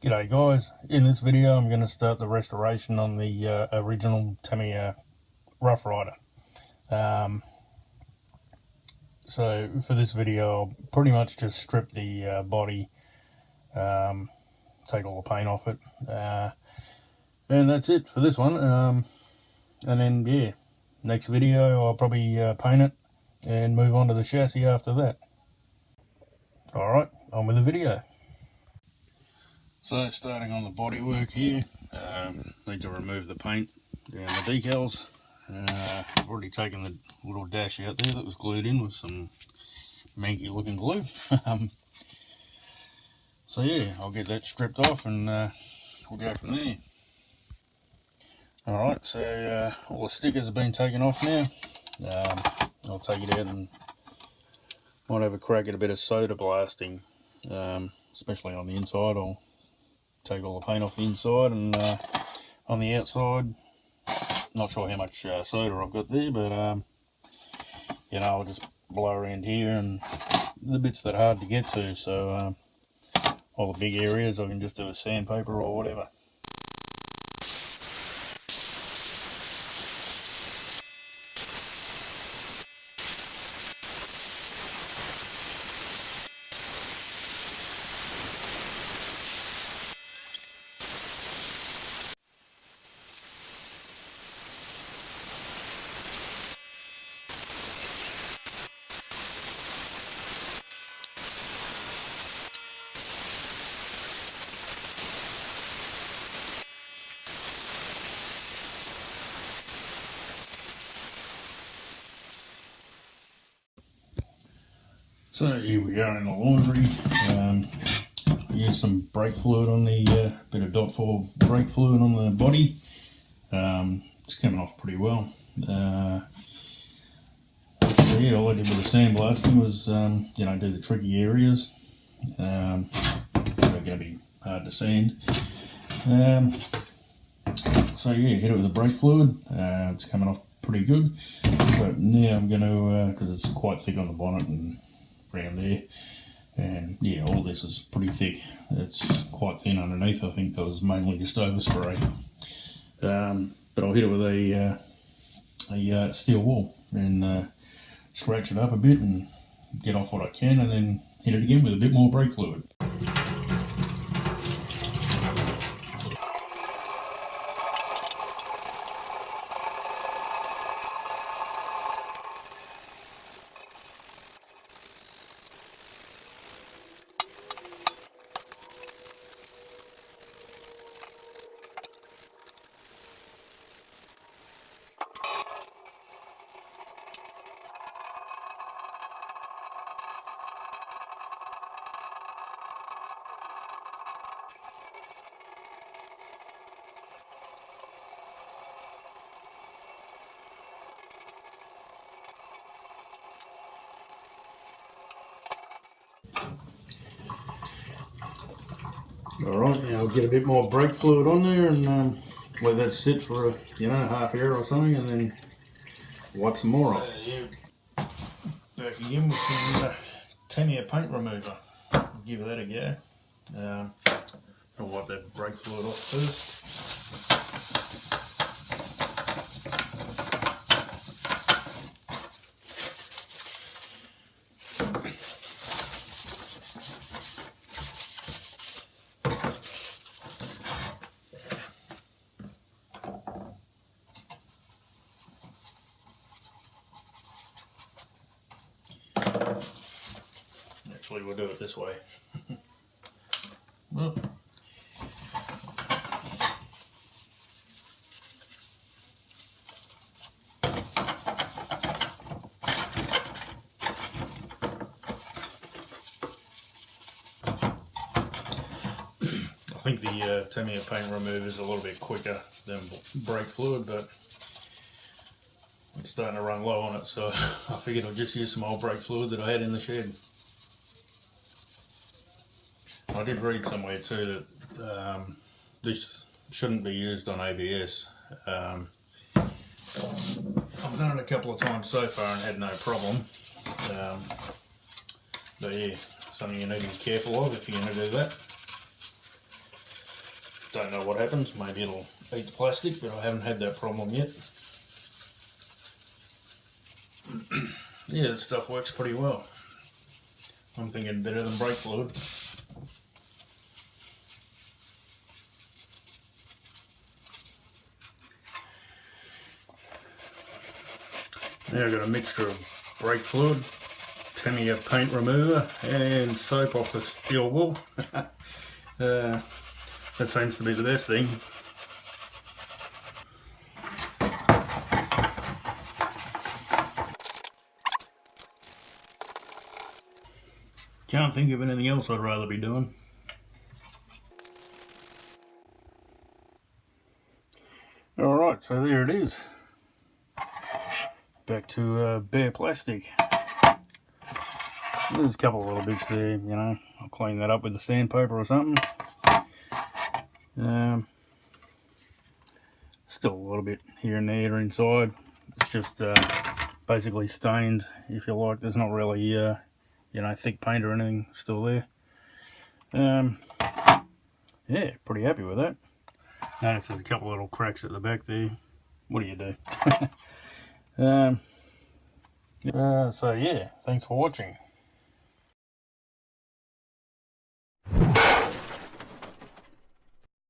G'day guys, in this video I'm going to start the restoration on the original Tamiya Rough Rider. So for this video I'll pretty much just strip the body, take all the paint off it, and that's it for this one. And then yeah, next video I'll probably paint it and move on to the chassis after that. Alright, on with the video. So starting on the bodywork here, need to remove the paint and the decals. I've already taken the little dash out there that was glued in with some manky looking glue. So yeah, I'll get that stripped off and we'll go from there. Alright, so all the stickers have been taken off now. I'll take it out and might have a crack at a bit of soda blasting, especially on the inside. I'll take all the paint off the inside, and on the outside, not sure how much soda I've got there, but you know, I'll just blow around here and the bits that are hard to get to, so all the big areas I can just do with sandpaper or whatever. So here we are in the laundry. Use some brake fluid on the bit of .4 brake fluid on the body. It's coming off pretty well. So yeah, all I did with the sandblasting was you know, do the tricky areas. They're going to be hard to sand. So yeah, hit it with the brake fluid. It's coming off pretty good. But now I'm going to, because it's quite thick on the bonnet and around there, and yeah, all this is pretty thick. It's quite thin underneath. I think that was mainly just overspray. But I'll hit it with a steel wool and scratch it up a bit and get off what I can, and then hit it again with a bit more brake fluid. Alright, now I'll get a bit more brake fluid on there and let that sit for you know, half hour or something, and then wipe some more off. Back again with some Tamiya paint remover. I'll give that a go. I'll wipe that brake fluid off first. Actually, we'll do it this way. Well, I think the Tamiya paint remover is a little bit quicker than brake fluid, but I'm starting to run low on it, so I figured I'll just use some old brake fluid that I had in the shed. I did read somewhere too that this shouldn't be used on ABS. I've done it a couple of times so far and had no problem. But yeah, something you need to be careful of if you're going to do that. Don't know what happens. Maybe it'll eat the plastic, but I haven't had that problem yet. Yeah, that stuff works pretty well. I'm thinking better than brake fluid. Now I've got a mixture of brake fluid, Tamiya paint remover, and soap off the steel wool. That seems to be the best thing. Can't think of anything else I'd rather be doing. Alright, so there it is. Back to bare plastic. There's a couple of little bits there, you know. I'll clean that up with the sandpaper or something. Still a little bit here and there inside. It's just basically stained, if you like. There's not really, you know, thick paint or anything still there. Yeah, pretty happy with that. Notice there's a couple of little cracks at the back there. What do you do? So yeah, thanks for watching.